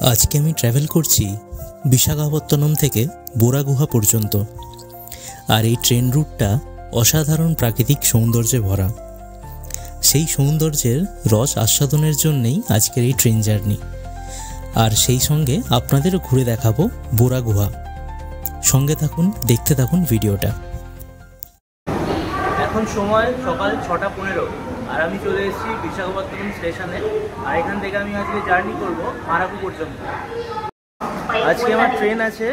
আজকে আমি ট্রাভেল করছি বিশাখাপত্তনম থেকে বোরাগুহা পর্যন্ত। আর এই ট্রেন রুটটা অসাধারণ প্রাকৃতিক সৌন্দর্যে ভরা। সেই সৌন্দর্যের রস আস্বাদনের জন্যেই আজকের এই ট্রেন জার্নি। আর সেই সঙ্গে আপনাদেরও ঘুরে দেখাবো বোরাগুহা। সঙ্গে থাকুন, দেখতে থাকুন ভিডিওটা। এখন সময় সকাল 6:15 আর আমি চলে এসেছি বিশাখাপত্তনম স্টেশনে। আর এখান থেকে আমি আজকে জার্নি করব আরাকু পর্যন্ত। আজকে আমার ট্রেন আছে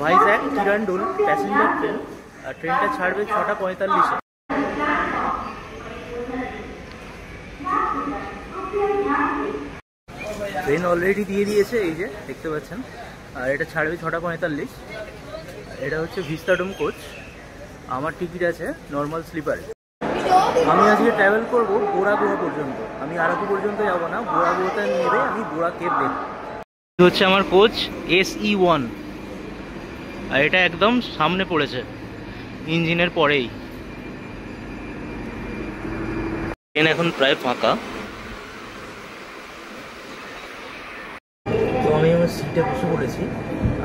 ভাইজ্যাগ কিরণডুল প্যাসেঞ্জার ট্রেন। আর ট্রেনটা ছাড়বে 6:45-এ। ট্রেন অলরেডি দিয়ে দিয়েছে, এই যে দেখতে পাচ্ছেন। আর এটা ছাড়বে 6:45। এটা হচ্ছে ভিস্তাডোম কোচ। আমার টিকিট আছে নর্মাল স্লিপারে। আমি আজকে ট্রাভেল করব বোরাগুহা পর্যন্ত। আমি আরাকু পর্যন্ত যাব না, বোরাগুহাতে নেবে আমি বোরা কেভ দেখব। এটা হচ্ছে আমার কোচ SE1। আর এটা একদম সামনে পড়েছে ইঞ্জিনের পরেই। ট্রেন এখন প্রায় ফাঁকা। তো আমি আমার সিটে বসে পড়েছি।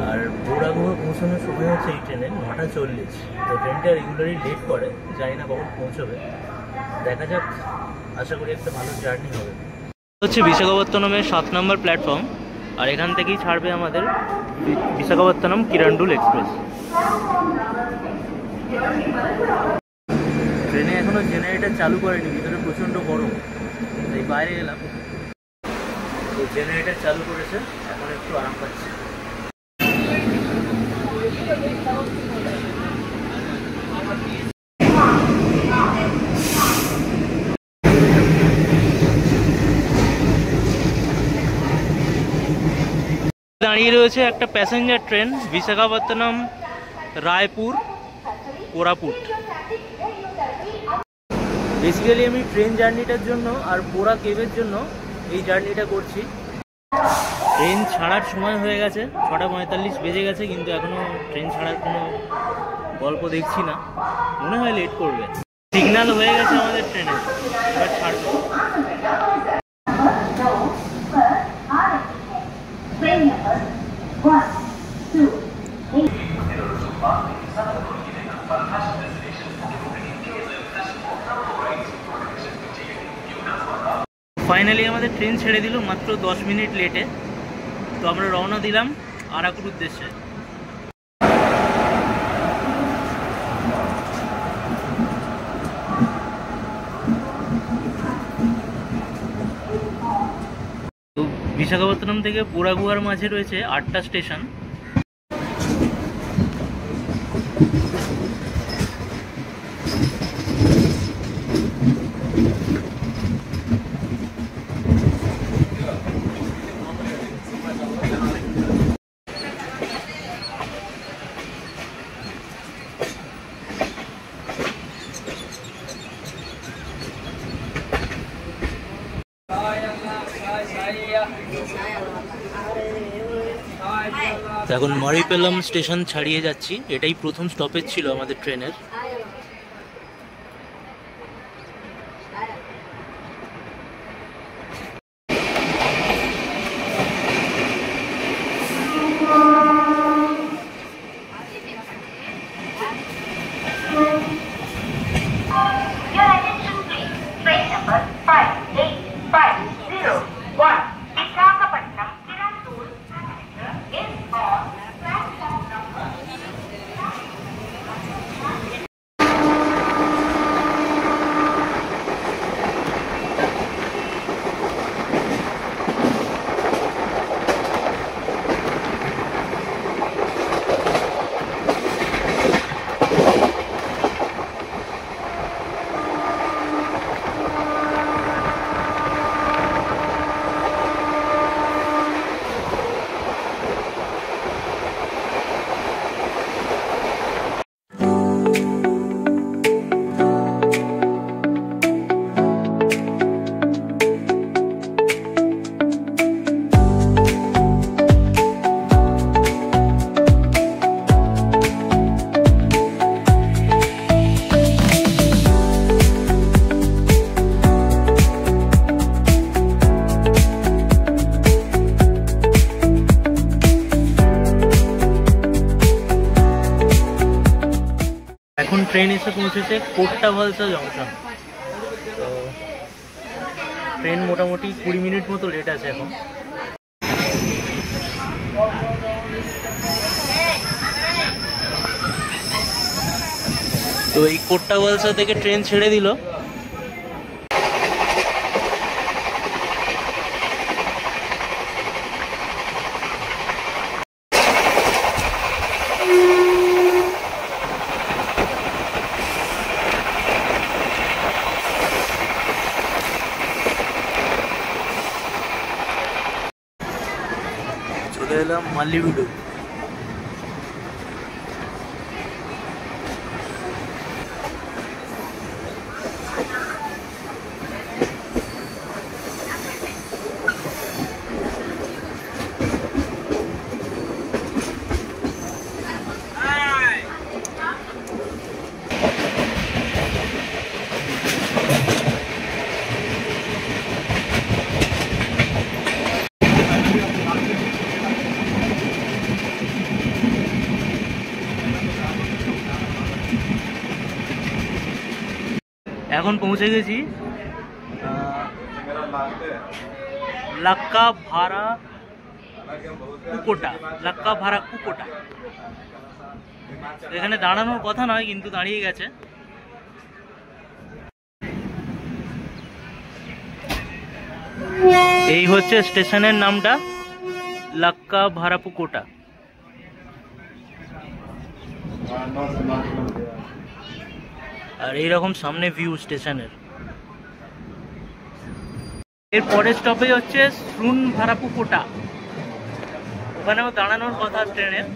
আর বোরাগুহা পৌঁছানোর সময় হচ্ছে এই ট্রেনের 9:40। তো ট্রেনটা রেগুলারই লেট করে, জানি না কখন পৌঁছবে। দেখা যাক, আশা করি একটা ভালো জার্নি হবে। হচ্ছে বিশাখাপত্তনমের 7 নম্বর প্ল্যাটফর্ম। আর এখান থেকেই ছাড়বে আমাদের বিশাখাপত্তনম কিরণডুল এক্সপ্রেস। ট্রেনে এখনো জেনারেটর চালু করেনি, ভিতরে প্রচণ্ড গরম, তাই বাইরে এলাম। তো জেনারেটর চালু করেছে, এখন একটু আরাম পাচ্ছি। দাঁড়িয়ে রয়েছে একটা passenger train Visakhapatnam Raipur Koraput. Basically আমি ট্রেন জার্নিটার জন্য আর বোরা কেভের জন্য এই জার্নিটা করছি। ট্রেন ছাড়ার সময় হয়ে গেছে, 6:45 বেজে গেছে, কিন্তু এখনো ট্রেন ছাড়ার কোনো গল্প দেখছি না। মনে হয় লেট করবে। সিগন্যাল হয়ে গেছে আমাদের ট্রেনের, এবার ছাড়বে। ফাইনালি আমাদের ট্রেন ছেড়ে দিল মাত্র 10 মিনিট লেটে। তো আমরা রওনা দিলাম আরাকুর উদ্দেশ্যে। তো বিশাখাপত্তনম থেকে বোরাগুহার মাঝে রয়েছে 8টা স্টেশন। এখন মরিপেলম স্টেশন ছাড়িয়ে যাচ্ছি। এটাই প্রথম স্টপেজ ছিল আমাদের ট্রেনের। ট্রেন এসে পৌঁছেছে কোট্টা ভালসা জংশন। তো ট্রেন মোটামুটি 20 মিনিট মতো লেট আছে এখন। তো এই কোট্টা ভালসা থেকে ট্রেন ছেড়ে দিল। চলে এলাম মাল্লিবিডু। এখন পৌঁছে গেছি লাক্কা ভাড়া কুকোটা। এখানে দাঁড়ানোর কথা নয়, কিন্তু দাঁড়িয়ে গেছে। এই হচ্ছে স্টেশনের নামটা, লাক্কা ভারাপুকোটা। আর এইরকম সামনে ভিউ স্টেশনের। এর পরের স্টপেজ হচ্ছে শ্রুন ভারাপুকোটা, ওখানেও দাঁড়ানোর কথা ট্রেনের।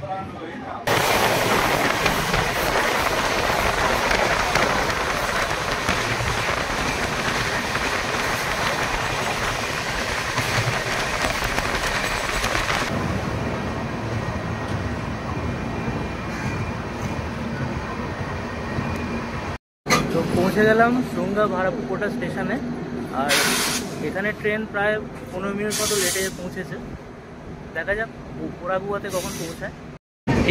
তো পৌঁছে গেলাম শ্রুঙ্গা ভারাপুকোটা স্টেশনে। আর এখানে ট্রেন প্রায় 15 মিনিট মতো লেটে পৌঁছেছে। দেখা যাক বোরাগুয়াতে কখন পৌঁছায়।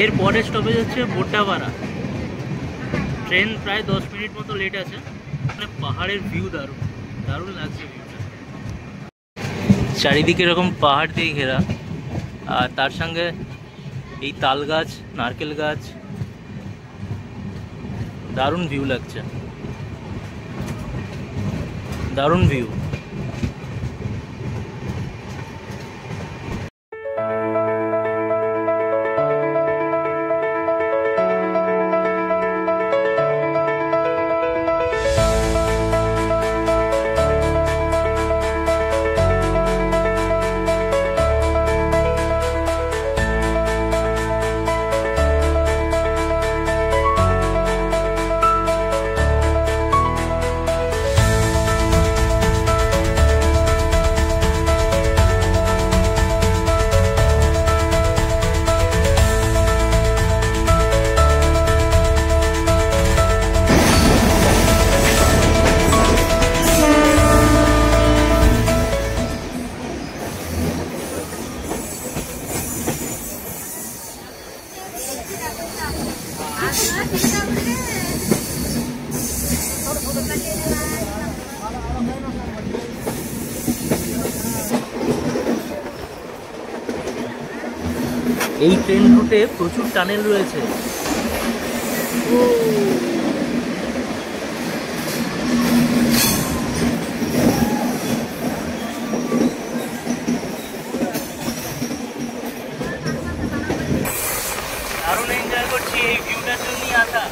এর পরের স্টপেজ হচ্ছে বোড্ডাপাড়া। ট্রেন প্রায় 10 মিনিট মতো লেট আছে। মানে পাহাড়ের ভিউ দারুণ লাগছে ভিউটা। চারিদিকে এরকম পাহাড় দিয়ে ঘেরা, আর তার সঙ্গে এই তাল গাছ, নারকেল গাছ, দারুণ ভিউ লাগছে, দারুণ ভিউ। এই ট্রেন রুটে প্রচুর টানেল রয়েছে। দারুণ এনজয় করছি এই ভিউটার জন্যই আসা।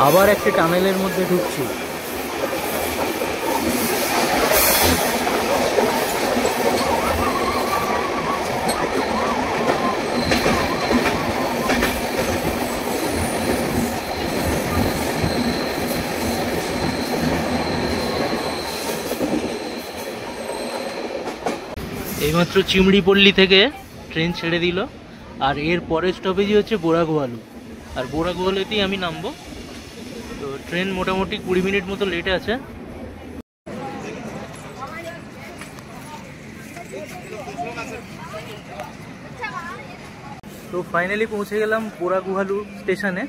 আবার একটা টানেলের মধ্যে ঢুকছি। এইমাত্র চিমড়িপল্লী থেকে ট্রেন ছেড়ে দিল, আর এর পরের স্টপেজই হচ্ছে বোরাগুহালু, আর বোরাগুহালুতেই আমি নামবো। তো ট্রেন মোটামুটি 20 মিনিট মতো লেটে আছে। তো ফাইনালি পৌঁছে গেলাম বোরাগুহালু স্টেশনে,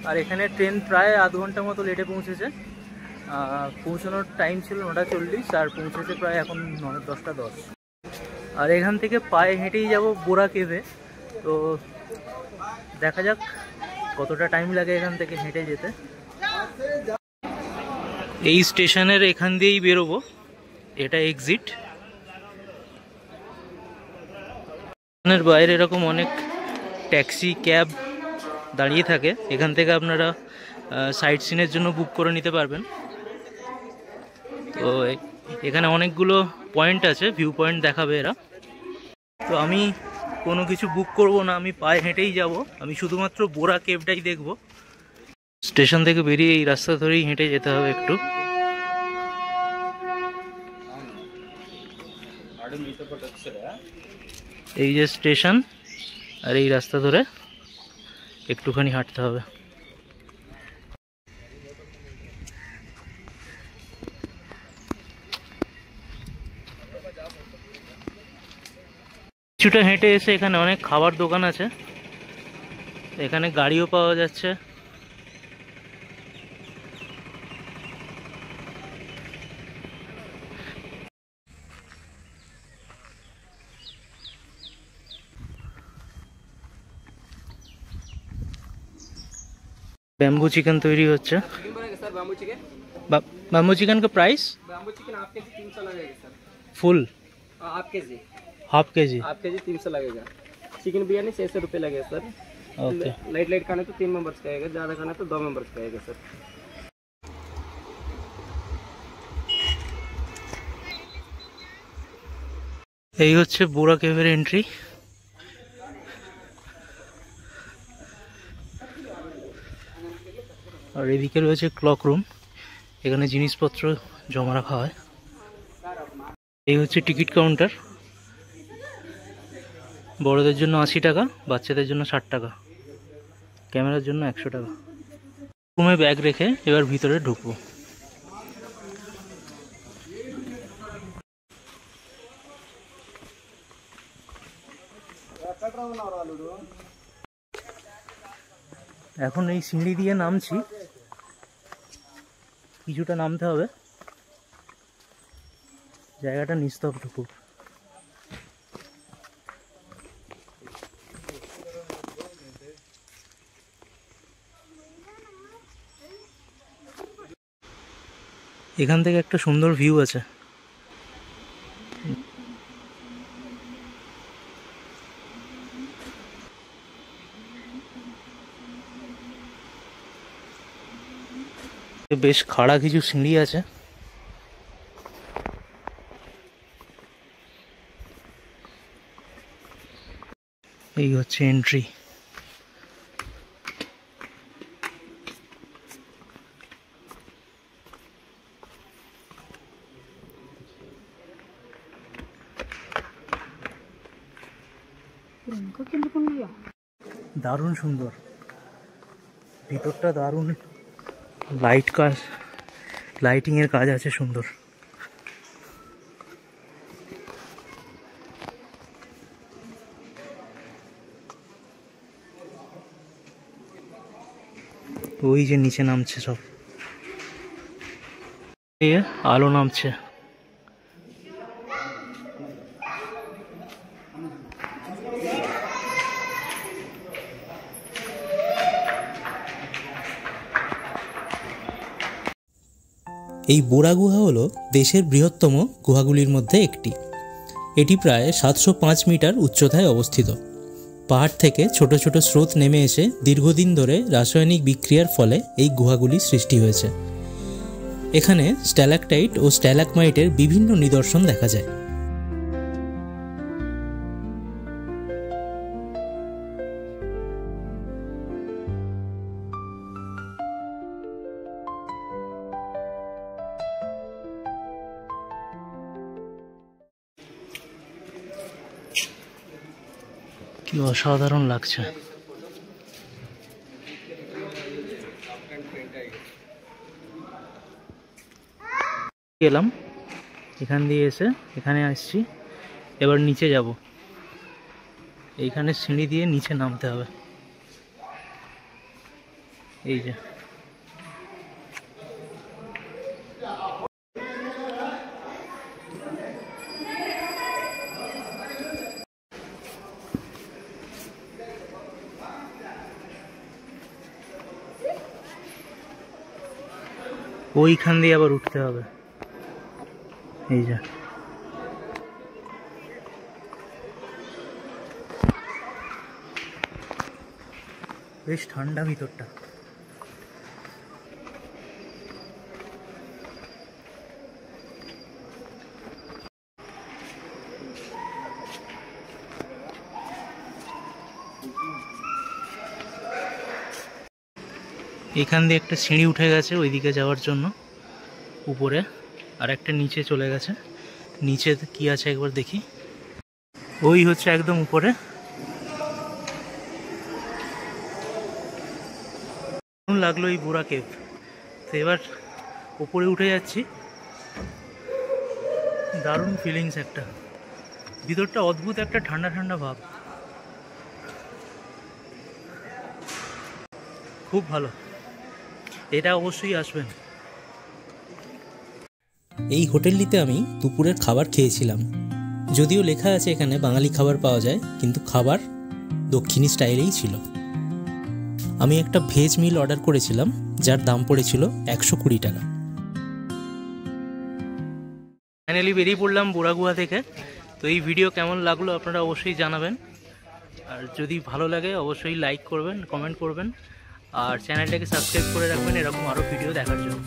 আর এখানে ট্রেন প্রায় আধ ঘন্টা মতো লেটে পৌঁছেছে। পৌঁছানোর টাইম ছিল 9:40, আর পৌঁছেছে প্রায় এখন 10:10। আর এখান থেকে পায়ে হেঁটেই যাব বোরা কেভে। তো দেখা যাক কতটা টাইম লাগে এখান থেকে হেঁটে যেতে। এই স্টেশনের এখান দিয়েই বেরোবো, এটা এক্সিট। স্টেশনের বাইরে এরকম অনেক ট্যাক্সি ক্যাব দাঁড়িয়ে থাকে, এখান থেকে আপনারা সাইট সিনের জন্য বুক করে নিতে পারবেন। তো এখানে অনেকগুলো পয়েন্ট আছে, ভিউ পয়েন্ট দেখাবে এরা। তো আমি কোনো কিছু বুক করব না, আমি পায়ে হেঁটেই যাব। আমি শুধুমাত্র বোরা কেভটাই দেখব। স্টেশন থেকে বেরিয়ে এই রাস্তা ধরেই হেঁটে যেতে হবে একটু। এই যে স্টেশন, আর এই রাস্তা ধরে একটুখানি হাঁটতে হবে। কিছুটা হেঁটে এসে এখানে অনেক খাবার দোকান আছে, এখানে গাড়িও পাওয়া যাচ্ছে। बैम्बू चिकन तैयारी होच्छे। बैम्बू चिकन का price? Bamboo chicken half KG 300 लगेगा सर। फुल हाफ केजी 300 लगेगा। चिकन बिरयानी 600 रुपये लगेगा सर। ओके। लाइट खाना तो 3 मेंबर्स का आएगा, ज़्यादा खाना तो 2 मेंबर्स का आएगा सर। এই হচ্ছে বোরা কেভের এন্ট্রি। আর এদিকে রয়েছে ক্লক রুম, এখানে জিনিসপত্র জমা রাখা হয়। এই হচ্ছে টিকিট কাউন্টার, বড়দের জন্য 80 টাকা, বাচ্চাদের জন্য 60 টাকা, ক্যামেরার জন্য 100 টাকা। রুমে ব্যাগ রেখে এবার ভিতরে ঢুকবো। এখন এই সিঁড়ি দিয়ে নামছি, কিছুটা নামতে হবে, জায়গাটা নিস্তব্ধ খুব। এখান থেকে একটা সুন্দর ভিউ আছে। বেশ খাড়া কিছু সিঁড়ি আছে। এই হচ্ছে এন্ট্রি। দারুণ সুন্দর, ভিতরটা দারুণ, লাইটিং এর কাজ আছে সুন্দর। ওই যে নিচে নামছে সব, আলো নামছে। এই বোরা গুহা হলো দেশের বৃহত্তম গুহাগুলির মধ্যে একটি। এটি প্রায় 705 মিটার উচ্চতায় অবস্থিত। পাহাড় থেকে ছোট ছোট স্রোত নেমে এসে দীর্ঘদিন ধরে রাসায়নিক বিক্রিয়ার ফলে এই গুহাগুলি সৃষ্টি হয়েছে। এখানে স্ট্যালাকটাইট ও স্ট্যালাকমাইটের বিভিন্ন নিদর্শন দেখা যায়। কি অসাধারণ লাগছে। গেলাম এখান দিয়ে এসে এখানে আসছি, এবার নিচে যাব। এইখানে সিঁড়ি দিয়ে নিচে নামতে হবে। এই যে ওইখান দিয়ে আবার উঠতে হবে। এই যে বেশ ঠান্ডা ভিতরটা। এখান দিয়ে একটা সিঁড়ি উঠে গেছে ওইদিকে যাওয়ার জন্য উপরে, আর একটা নিচে চলে গেছে। নিচে কি আছে একবার দেখি। ওই হচ্ছে একদম উপরে। কেমন লাগলো এই বোরা কেভ। তো এবার উপরে উঠে যাচ্ছি। দারুণ ফিলিংস একটা, ভিতরটা অদ্ভুত একটা ঠান্ডা ঠান্ডা ভাব, খুব ভালো। এটা অবশ্যই আসবেন। এই হোটেলটিতে আমি দুপুরের খাবার খেয়েছিলাম। যদিও লেখা আছে এখানে বাঙালি খাবার পাওয়া যায়, কিন্তু খাবার দক্ষিণী স্টাইলেই ছিল। আমি একটা ভেজ মিল অর্ডার করেছিলাম, যার দাম পড়েছিল 120 টাকা। ফাইনালি বেরিয়ে পড়লাম বোরা গুহা থেকে। তো এই ভিডিও কেমন লাগলো আপনারা অবশ্যই জানাবেন, আর যদি ভালো লাগে অবশ্যই লাইক করবেন, কমেন্ট করবেন, আর চ্যানেলটাকে সাবস্ক্রাইব করে রাখবেন এরকম আরও ভিডিও দেখার জন্য।